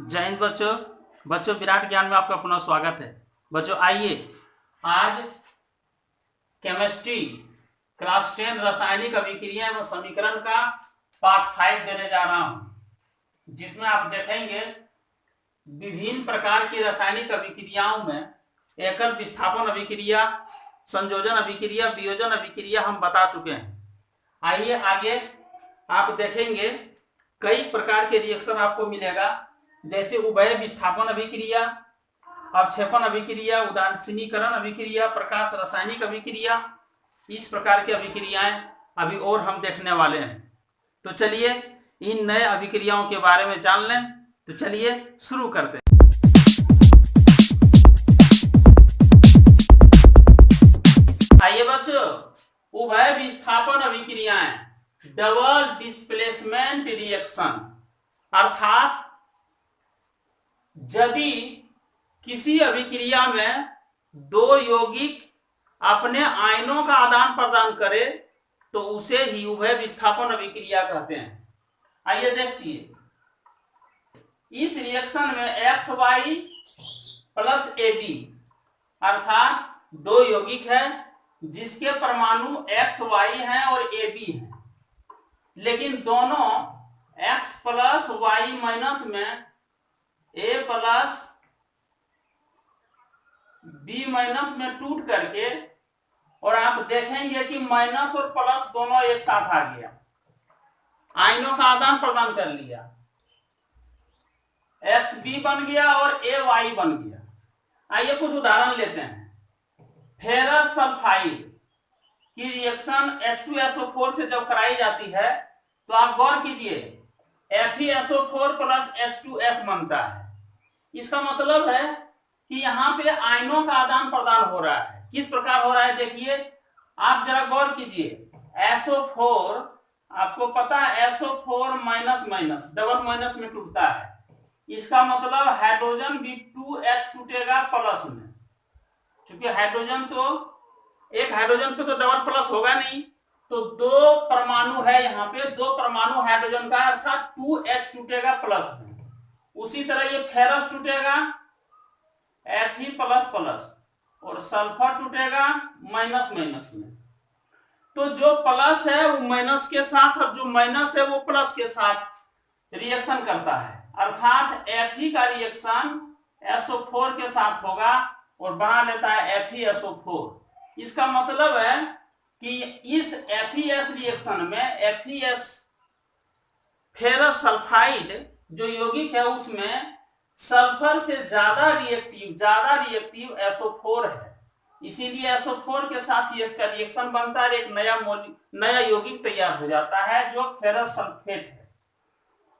जय हिंद बच्चों। बच्चों विराट ज्ञान में आपका पुनः स्वागत है। बच्चों आइए आज केमिस्ट्री क्लास 10 रासायनिक अभिक्रिया एवं समीकरण का पार्ट 5 देने जा रहा हूं, जिसमें आप देखेंगे विभिन्न प्रकार की रासायनिक अभिक्रियाओं में एकल विस्थापन अभिक्रिया, संयोजन अभिक्रिया, वियोजन अभिक्रिया हम बता चुके हैं। आइए आगे आप देखेंगे कई प्रकार के रिएक्शन आपको मिलेगा, जैसे उभय विस्थापन अभिक्रिया, अवक्षेपण अभिक्रिया, उदासीनीकरण अभिक्रिया, प्रकाश रासायनिक अभिक्रिया। इस प्रकार की अभिक्रियाएं अभी और हम देखने वाले हैं। तो चलिए इन नए अभिक्रियाओं के बारे में जान लें। तो चलिए शुरू करते हैं। आइए बच्चों, उभय विस्थापन अभिक्रियाएं, डबल डिस्प्लेसमेंट रिएक्शन, अर्थात यदि किसी अभिक्रिया में दो यौगिक अपने आयनों का आदान प्रदान करे तो उसे ही उभय विस्थापन अभिक्रिया कहते हैं। आइए देखिए, इस रिएक्शन में XY प्लस AB अर्थात दो यौगिक है जिसके परमाणु XY हैं और AB हैं, लेकिन दोनों X प्लस Y माइनस में A प्लस B माइनस में टूट करके, और आप देखेंगे कि माइनस और प्लस दोनों एक साथ आ गया, आयनों का आदान प्रदान कर लिया, XB बन गया और AY बन गया। आइए कुछ उदाहरण लेते हैं। फेरस सल्फाइड की रिएक्शन H2SO4 से जब कराई जाती है तो आप गौर कीजिए, FeSO4 प्लस H2S बनता है। इसका मतलब है कि यहाँ पे आयनों का आदान प्रदान हो रहा है। किस प्रकार हो रहा है देखिए, आप जरा गौर कीजिए। SO4 आपको पता है SO4 minus minus double minus में टूटता है। इसका मतलब हाइड्रोजन भी 2H टूटेगा प्लस में, क्योंकि हाइड्रोजन तो एक हाइड्रोजन पे तो डबल प्लस होगा नहीं, तो दो परमाणु है यहाँ पे, दो परमाणु हाइड्रोजन का, अर्थात 2H टूटेगा प्लस में। उसी तरह ये फेरस टूटेगा Fe प्लस प्लस, और सल्फर टूटेगा माइनस माइनस में। तो जो प्लस है वो माइनस के साथ और जो माइनस है वो प्लस के साथ रिएक्शन करता है, अर्थात Fe का रिएक्शन SO4 के साथ होगा और बना लेता है FeSO4। इसका मतलब है कि इस FeS रिएक्शन में FeS फेरस सल्फाइड जो यौगिक है उसमें सल्फर से ज्यादा रिएक्टिव SO4 है, इसीलिए SO4 के साथ ये इसका रिएक्शन बनता है, एक नया यौगिक तैयार हो जाता है जो फेरस सल्फेट है।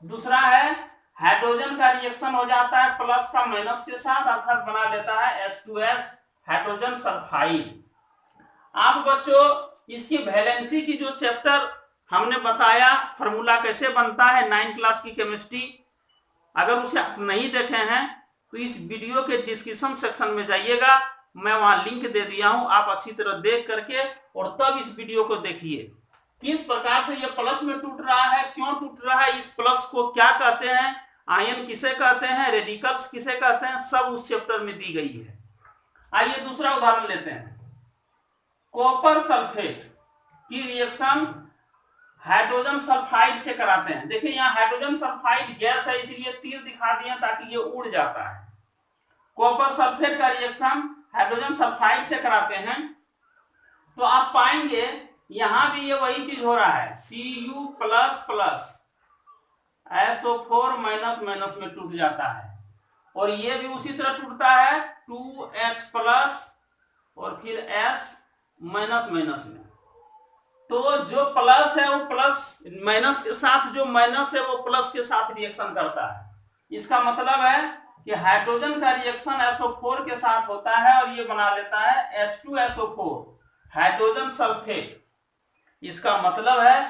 दूसरा है हाइड्रोजन का रिएक्शन हो जाता है प्लस का माइनस के साथ, अर्थात बना लेता है H2S हाइड्रोजन सल्फाइड। आप बच्चों इसकी वैलेंसी की जो चैप्टर हमने बताया फॉर्मूला कैसे बनता है 9 क्लास की केमिस्ट्री, अगर उसे आप नहीं देखे हैं तो इस वीडियो के डिस्क्रिप्शन सेक्शन में जाइएगा, मैं वहां लिंक दे दिया हूं, आप अच्छी तरह देख करके और तब इस वीडियो को देखिए किस प्रकार से ये प्लस में टूट रहा है, क्यों टूट रहा है, इस प्लस को क्या कहते हैं, आयन किसे कहते हैं, रेडिकल्स किसे कहते हैं, सब उस चैप्टर में दी गई है। आइए दूसरा उदाहरण लेते हैं। कॉपर सल्फेट की रिएक्शन हाइड्रोजन सल्फाइड से कराते हैं। देखिए यहाँ हाइड्रोजन सल्फाइड गैस है, इसलिए तीर दिखा दिए ताकि ये उड़ जाता है। कॉपर सल्फेट का रिएक्शन हाइड्रोजन सल्फाइड से कराते हैं तो आप पाएंगे यहां भी ये वही चीज हो रहा है, Cu plus plus SO4 minus minus में टूट जाता है, और ये भी उसी तरह टूटता है 2H प्लस और फिर S माइनस माइनस में। तो जो प्लस है वो प्लस माइनस के साथ, जो माइनस है वो प्लस के साथ रिएक्शन करता है। इसका मतलब है कि हाइड्रोजन का रिएक्शन SO4 के साथ होता है और ये बना लेता है H2SO4 हाइड्रोजन सल्फेट। इसका मतलब है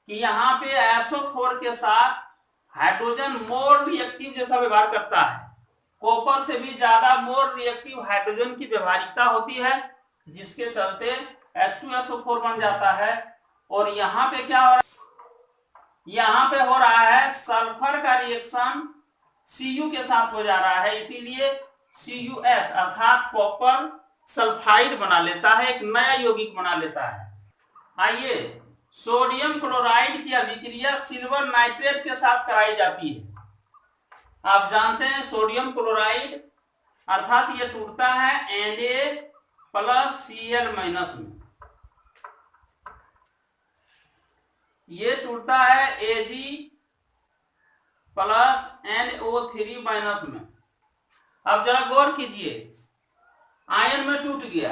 कि यहाँ पे SO4 के साथ हाइड्रोजन मोर रिएक्टिव जैसा व्यवहार करता है, कॉपर से भी ज्यादा मोर रिएक्टिव हाइड्रोजन की व्यवहारिकता होती है, जिसके चलते H2SO4 बन जाता है। और यहाँ पे क्या हो रहा है, यहाँ पे हो रहा है सल्फर का रिएक्शन Cu के साथ हो जा रहा है, इसीलिए CuS अर्थात कॉपर सल्फाइड बना लेता है, एक नया यौगिक बना लेता है। आइए, सोडियम क्लोराइड की अभिक्रिया सिल्वर नाइट्रेट के साथ कराई जाती है। आप जानते हैं सोडियम क्लोराइड अर्थात ये टूटता है Na+Cl- में, ये टूटता है Ag+NO3- में। अब जरा गौर कीजिए, आयन में टूट गया,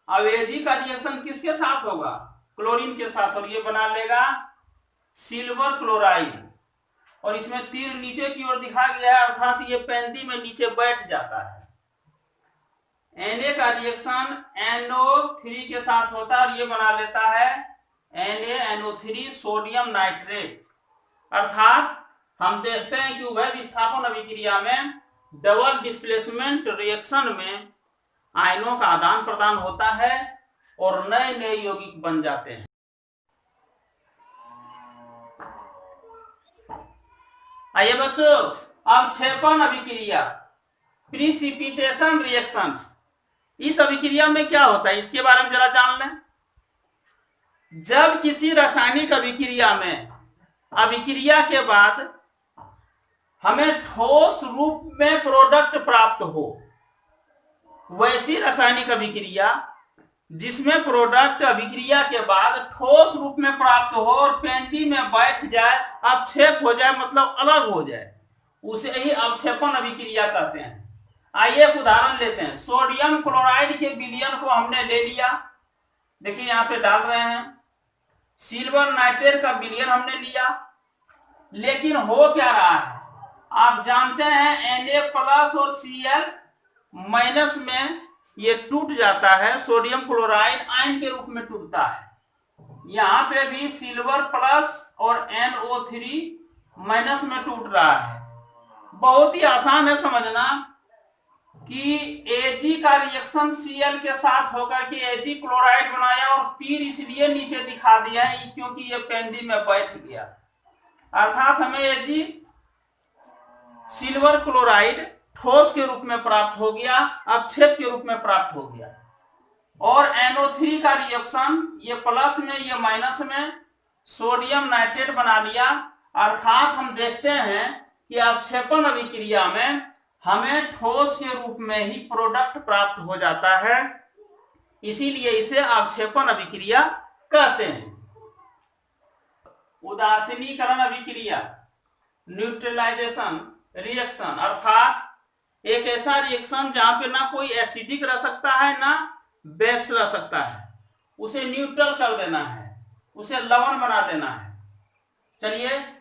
अब Ag का रिएक्शन किसके साथ होगा? क्लोरीन के साथ, और ये बना लेगा सिल्वर क्लोराइड। और इसमें तीर नीचे की ओर दिखा गया है, अर्थात ये पेंदी में नीचे बैठ जाता है। Na का रिएक्शन NO3 के साथ होता है और ये बना लेता है NaNO3 सोडियम नाइट्रेट। अर्थात हम देखते हैं कि उभय विस्थापन अभिक्रिया में डबल डिस्प्लेसमेंट रिएक्शन में आयनों का आदान प्रदान होता है और नए नए यौगिक बन जाते हैं। आइए बच्चों, अब क्षेपण अभिक्रिया, प्रिसिपिटेशन रिएक्शंस, इस अभिक्रिया में क्या होता है इसके बारे में जरा जान लें। जब किसी रासायनिक अभिक्रिया में अभिक्रिया के बाद हमें ठोस रूप में प्रोडक्ट प्राप्त हो, वैसी रासायनिक अभिक्रिया जिसमें प्रोडक्ट अभिक्रिया के बाद ठोस रूप में प्राप्त हो और पेंदी में बैठ जाए, अवक्षेप हो जाए, मतलब अलग हो जाए, उसे ही अवक्षेपण अभिक्रिया कहते हैं। आइए एक उदाहरण लेते हैं। सोडियम क्लोराइड के विलयन को हमने ले लिया, देखिए यहां पे डाल रहे हैं। सिल्वर नाइट्रेट का विलयन हमने लिया, लेकिन हो क्या रहा है आप जानते हैं, Na+ और Cl- में ये टूट जाता है। सोडियम क्लोराइड आयन के रूप में टूटता है। यहां पे भी सिल्वर प्लस और NO3- में टूट रहा है। बहुत ही आसान है समझना कि Ag का रिएक्शन Cl के साथ होकर के Ag क्लोराइड बनाया और तीर इसलिए नीचे दिखा दिया है क्योंकि ये पेंदी में बैठ गया। अर्थात हमें Ag सिल्वर क्लोराइड ठोस के रूप में प्राप्त हो गया, अवक्षेप के रूप में प्राप्त हो गया। और NO3 का रिएक्शन ये प्लस में ये माइनस में सोडियम नाइट्रेट बना लिया। अर्थात हम देखते हैं कि अवक्षेपण अभिक्रिया में हमें ठोस के रूप में ही प्रोडक्ट प्राप्त हो जाता है, इसीलिए इसे अवक्षेपण अभिक्रिया कहते हैं। उदासीनीकरण अभिक्रिया, न्यूट्रलाइजेशन रिएक्शन, अर्थात एक ऐसा रिएक्शन जहां पे ना कोई एसिडिक रह सकता है ना बेस रह सकता है, उसे न्यूट्रल कर देना है, उसे लवण बना देना है। चलिए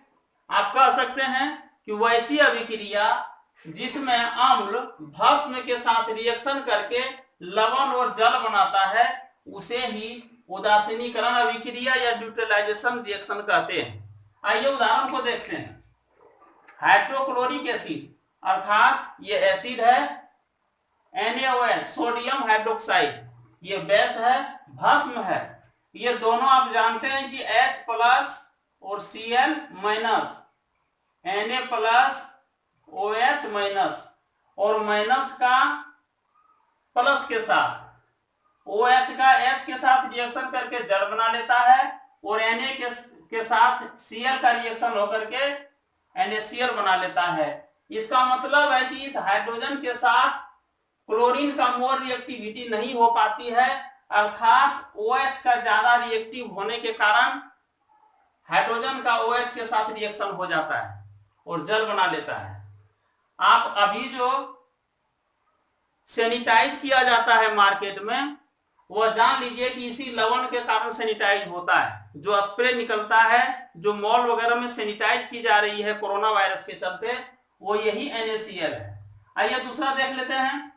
आप कह सकते हैं कि वैसी अभिक्रिया जिसमें अम्ल भस्म के साथ रिएक्शन करके लवण और जल बनाता है, उसे ही उदासीनीकरण अभिक्रिया या न्यूट्रलाइजेशन रिएक्शन कहते हैं। आइए उदाहरण को देखते हैं। हाइड्रोक्लोरिक एसिड, अर्थात ये एसिड है NaOH सोडियम हाइड्रोक्साइड, ये बेस है, भस्म है। ये दोनों आप जानते हैं कि H+ और Cl- Na+OH- और माइनस का प्लस के साथ, OH का H के साथ रिएक्शन करके जड़ बना लेता है और Na के साथ Cl का रिएक्शन होकर के NaCl बना लेता है। इसका मतलब है कि इस हाइड्रोजन के साथ क्लोरीन का मोर रिएक्टिविटी नहीं हो पाती है, अर्थात OH का ज्यादा रिएक्टिव होने के कारण हाइड्रोजन का OH के साथ रिएक्शन हो जाता है और जल बना लेता है। आप अभी जो सैनिटाइज किया जाता है मार्केट में, वह जान लीजिए कि इसी लवण के कारण सैनिटाइज होता है। जो स्प्रे निकलता है, जो मॉल वगैरह में सैनिटाइज की जा रही है कोरोना वायरस के चलते, वो यही NaCl है। आइए दूसरा देख लेते हैं,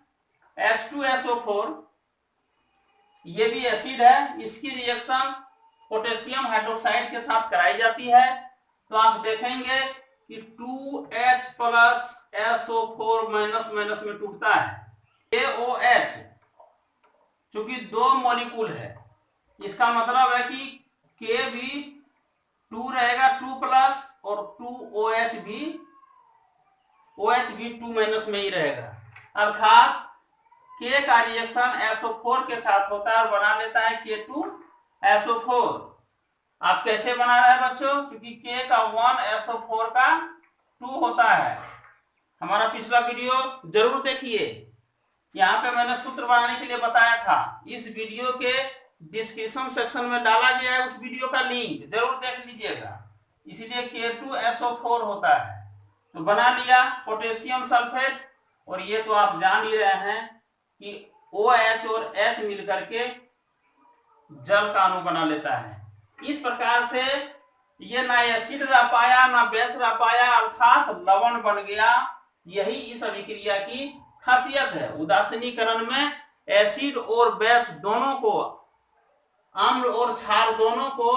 H2SO4, ये भी एसिड है, इसकी रिएक्शन पोटेशियम हाइड्रोक्साइड के साथ कराई जाती है। तो आप देखेंगे कि 2H+ SO4- में टूटता है। KOH चूंकि दो मॉलिक्यूल है, इसका मतलब है कि K भी 2 रहेगा 2+ और 2OH भी OH भी 2- में ही रहेगा, अर्थात K का रिएक्शन SO4 के साथ होता है और बना लेता है K2SO4। आप कैसे बना रहे हैं बच्चों, क्योंकि K का 1 SO4 का 2 होता है। हमारा पिछला वीडियो जरूर देखिए, यहाँ पे मैंने सूत्र बनाने के लिए बताया था, इस वीडियो के डिस्क्रिप्शन सेक्शन में डाला गया है, उस वीडियो का लिंक जरूर देख लीजिएगा। इसीलिए K2SO4 होता है। तो बना लिया पोटेशियम सल्फेट, और ये तो आप जान ही रहे हैं कि OH और H मिलकर के जल का अणु बना लेता है। इस प्रकार से ये ना एसिड रह पाया ना बेस रह पाया, अर्थात लवण बन गया। यही इस अभिक्रिया की खासियत है। उदासीनीकरण में एसिड और बेस दोनों को, अम्ल और क्षार दोनों को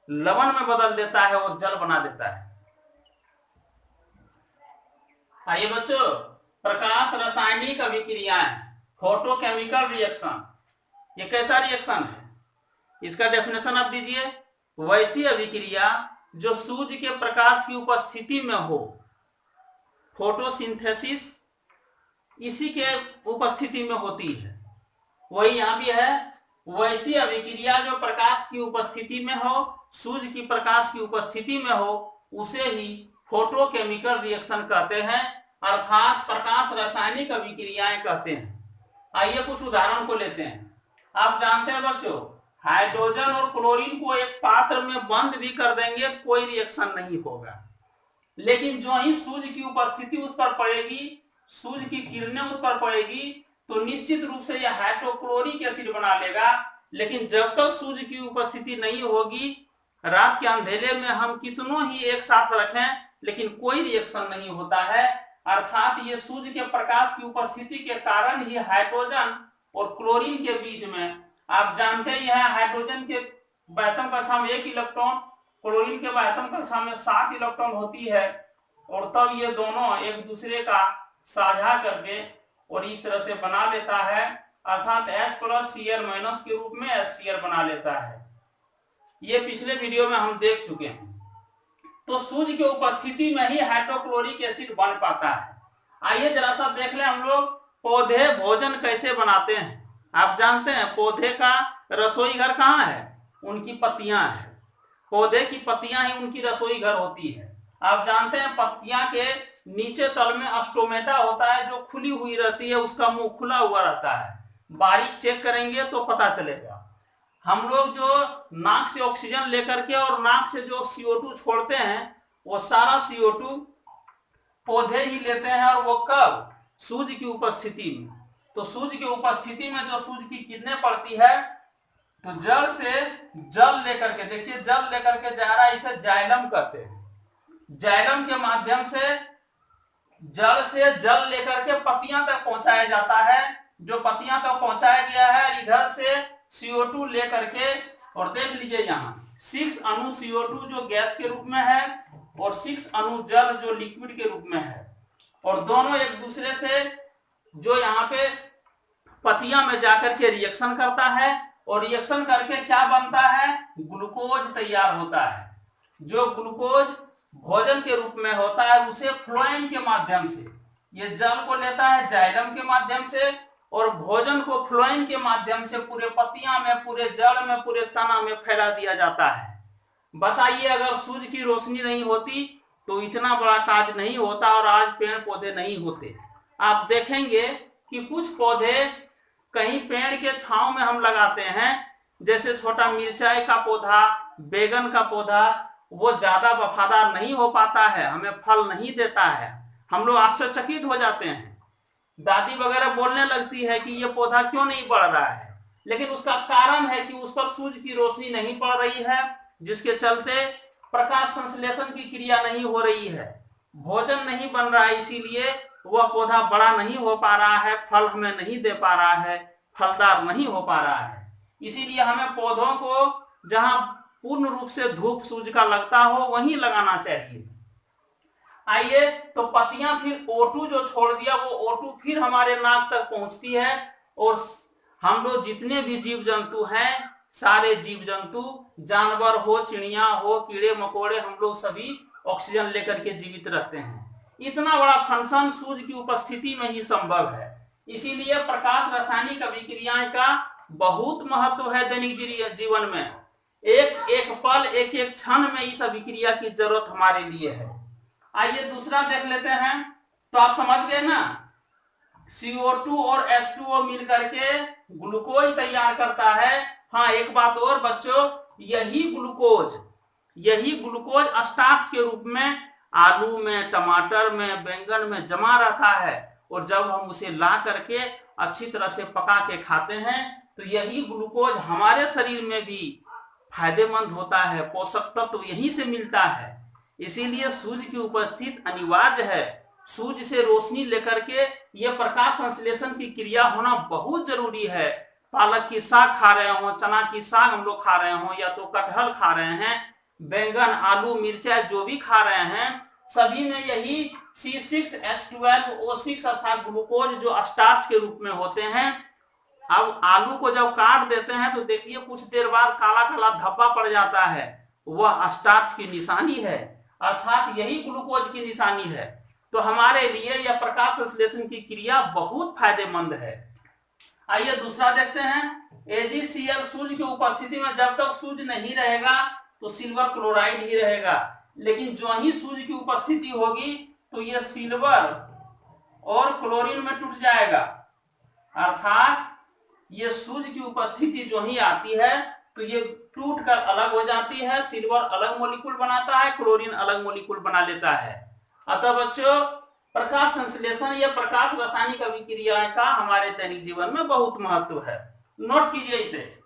लवण में बदल देता है और जल बना देता है। आइए बच्चों, प्रकाश रासायनिक अभिक्रियाएं, फोटोकेमिकल रिएक्शन, ये कैसा रिएक्शन है, इसका डेफिनेशन आप दीजिए। वैसी अभिक्रिया जो सूर्य के प्रकाश की उपस्थिति में हो, फोटोसिंथेसिस इसी के उपस्थिति में होती है। वही यहां भी है, वैसी अभिक्रिया जो प्रकाश की उपस्थिति में हो, सूर्य की प्रकाश की उपस्थिति में हो, उसे ही फोटोकेमिकल रिएक्शन कहते हैं, अर्थात प्रकाश रासायनिक अभिक्रियाएं कहते हैं। आइए कुछ उदाहरण को लेते हैं। आप जानते हैं बच्चों, हाइड्रोजन और क्लोरीन को एक पात्र में बंद भी कर देंगे तो कोई रिएक्शन नहीं होगा, लेकिन जो ही सूर्य की उपस्थिति उस पर पड़ेगी, सूर्य की किरणें उस पर पड़ेगी, तो निश्चित रूप से यह हाइड्रोक्लोरिक एसिड बना लेगा। लेकिन जब तक सूर्य की उपस्थिति नहीं होगी, रात के अंधेरे में हम कितनों ही एक साथ रखें, लेकिन कोई रिएक्शन नहीं होता है। अर्थात ये सूर्य के प्रकाश की उपस्थिति के कारण ही हाइड्रोजन और क्लोरीन के बीच में, आप जानते ही हैं, हाइड्रोजन के बाह्यतम कक्षा में 1 इलेक्ट्रॉन, क्लोरीन के बाह्यतम कक्षा में 7 इलेक्ट्रॉन होती है, और तब ये दोनों एक दूसरे का साझा करके और इस तरह से बना लेता है, अर्थात H+Cl- के रूप में HCl बना लेता है। ये पिछले वीडियो में हम देख चुके हैं। तो सूर्य की उपस्थिति में ही हाइड्रोक्लोरिक एसिड बन पाता है। आइए जरा सा देख लें हम लोग पौधे भोजन कैसे बनाते हैं। आप जानते हैं पौधे का रसोई घर कहाँ है, उनकी पत्तियां है। पौधे की पत्तियां ही उनकी रसोई घर होती है। आप जानते हैं पत्तियां के नीचे तल में स्टोमेटा होता है, जो खुली हुई रहती है, उसका मुंह खुला हुआ रहता है। बारीक चेक करेंगे तो पता चलेगा। हम लोग जो नाक से ऑक्सीजन लेकर के और नाक से जो CO2 छोड़ते हैं, वो सारा CO2 पौधे ही लेते हैं, और वो कब, सूर्य की उपस्थिति में। तो सूर्य की उपस्थिति में जो सूर्य की किरणें पड़ती है, तो जल से जल लेकर के, देखिए जल लेकर के जा रहा है, इसे जाइलम कहते हैं। जाइलम के माध्यम से जल लेकर के पत्तियां तक पहुंचाया जाता है। जो पत्तियां तक पहुंचाया गया है, इधर से CO2 लेकर के, और देख लीजिए यहाँ 6 अणु CO2 जो गैस के रूप में है, और 6 अणु जल जो लिक्विड के रूप में है, और दोनों एक दूसरे से जो यहाँ पे पत्तियां में जाकर के रिएक्शन करता है, और रिएक्शन करके क्या बनता है, ग्लूकोज तैयार होता है। जो ग्लूकोज भोजन के रूप में होता है, उसे फ्लोएम के माध्यम से, ये जल को लेता है जाइलम के माध्यम से, और भोजन को फ्लोएम के माध्यम से पूरे पत्तियां में, पूरे जड़ में, पूरे तना में फैला दिया जाता है। बताइए अगर सूर्य की रोशनी नहीं होती तो इतना बड़ा काज नहीं होता, और आज पेड़ पौधे नहीं होते। आप देखेंगे कि कुछ पौधे कहीं पेड़ के छांव में हम लगाते हैं, जैसे छोटा मिर्चाई का पौधा, बैगन का पौधा, वो ज्यादा वफादार नहीं हो पाता है, हमें फल नहीं देता है। हम लोग आश्चर्यचकित हो जाते हैं, दादी वगैरह बोलने लगती है कि ये पौधा क्यों नहीं बढ़ रहा है, लेकिन उसका कारण है कि उस पर सूर्य की रोशनी नहीं पड़ रही है, जिसके चलते प्रकाश संश्लेषण की क्रिया नहीं हो रही है, भोजन नहीं बन रहा है, इसीलिए वह पौधा बड़ा नहीं हो पा रहा है, फल हमें नहीं दे पा रहा है, फलदार नहीं हो पा रहा है। इसीलिए हमें पौधों को जहां पूर्ण रूप से धूप सूर्य का लगता हो वहीं लगाना चाहिए। आइए, तो पत्तियां फिर O2 जो छोड़ दिया, वो O2 फिर हमारे नाक तक पहुंचती है, और हम लोग जितने भी जीव जंतु हैं, सारे जीव जंतु, जानवर हो, चिड़िया हो, कीड़े मकोड़े, हम लोग सभी ऑक्सीजन लेकर के जीवित रहते हैं। इतना बड़ा फंक्शन सूर्य की उपस्थिति में ही संभव है। इसीलिए प्रकाश रासायनिक अभिक्रियाएं का बहुत महत्व है दैनिक जीवन में। एक एक पल, एक एक क्षण में इस अभिक्रिया की जरूरत हमारे लिए है। आइए दूसरा देख लेते हैं। तो आप समझ गए ना, CO2 और H2O मिलकर के ग्लूकोज तैयार करता है। हाँ, एक बात और बच्चों, यही ग्लूकोज स्टार्च के रूप में आलू में, टमाटर में, बैंगन में जमा रहता है, और जब हम उसे ला करके अच्छी तरह से पका के खाते हैं तो यही ग्लूकोज हमारे शरीर में भी फायदेमंद होता है। पोषक तत्व यहीं से मिलता है। इसीलिए सूर्य की उपस्थिति अनिवार्य है। सूर्य से रोशनी लेकर के यह प्रकाश संश्लेषण की क्रिया होना बहुत जरूरी है। पालक की साग खा रहे हो, चना की साग हम लोग खा रहे हो, या तो कटहल खा रहे हैं, बैंगन, आलू, मिर्चा जो भी खा रहे हैं, सभी में यही C6H12O6 अर्थात ग्लूकोज जो स्टार्च के रूप में होते हैं। अब आलू को जब काट देते हैं तो देखिए कुछ देर बाद काला काला धब्बा पड़ जाता है, वह स्टार्च की निशानी है, अर्थात यही ग्लूकोज की निशानी है। तो हमारे लिए यह प्रकाश संश्लेषण की क्रिया बहुत फायदेमंद है। आइए दूसरा देखते हैं। AgCl सूर्य की उपस्थिति में जब तक सूर्य नहीं रहेगा तो सिल्वर क्लोराइड ही रहेगा, लेकिन जो ही सूर्य की उपस्थिति होगी तो यह सिल्वर और क्लोरीन में टूट जाएगा। अर्थात ये सूर्य की उपस्थिति जो ही आती है तो ये टूट कर अलग हो जाती है। सिल्वर अलग मॉलिक्यूल बनाता है, क्लोरीन अलग मॉलिक्यूल बना लेता है। अतः बच्चों, प्रकाश संश्लेषण या प्रकाश रासायनिक अभिक्रिया का हमारे दैनिक जीवन में बहुत महत्व है। नोट कीजिए इसे।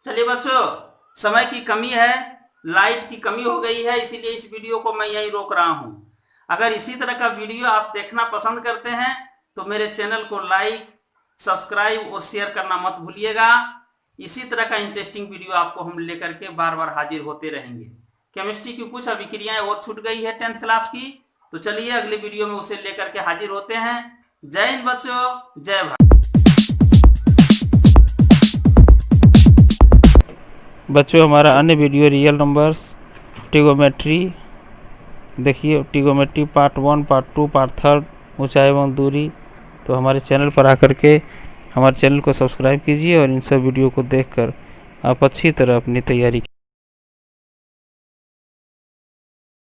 चलिए बच्चों, समय की कमी है, लाइट की कमी हो गई है, इसीलिए इस वीडियो को मैं यहीं रोक रहा हूं। अगर इसी तरह का वीडियो आप देखना पसंद करते हैं तो मेरे चैनल को लाइक, सब्सक्राइब और शेयर करना मत भूलिएगा। इसी तरह का इंटरेस्टिंग वीडियो आपको हम लेकर के बार बार हाजिर होते रहेंगे। केमिस्ट्री की कुछ अभिक्रियाएं और छूट गई है 10th क्लास की, तो चलिए अगले वीडियो में उसे लेकर के हाजिर होते हैं। जय हिंद बच्चों, जय भारत। बच्चों, हमारा अन्य वीडियो रियल नंबर्स, ट्रिगोमेट्री देखिए, ट्रिगोमेट्री पार्ट 1, पार्ट 2, पार्ट 3, ऊंचाई एवं दूरी। तो हमारे चैनल पर आकर के हमारे चैनल को सब्सक्राइब कीजिए और इन सब वीडियो को देखकर आप अच्छी तरह अपनी तैयारी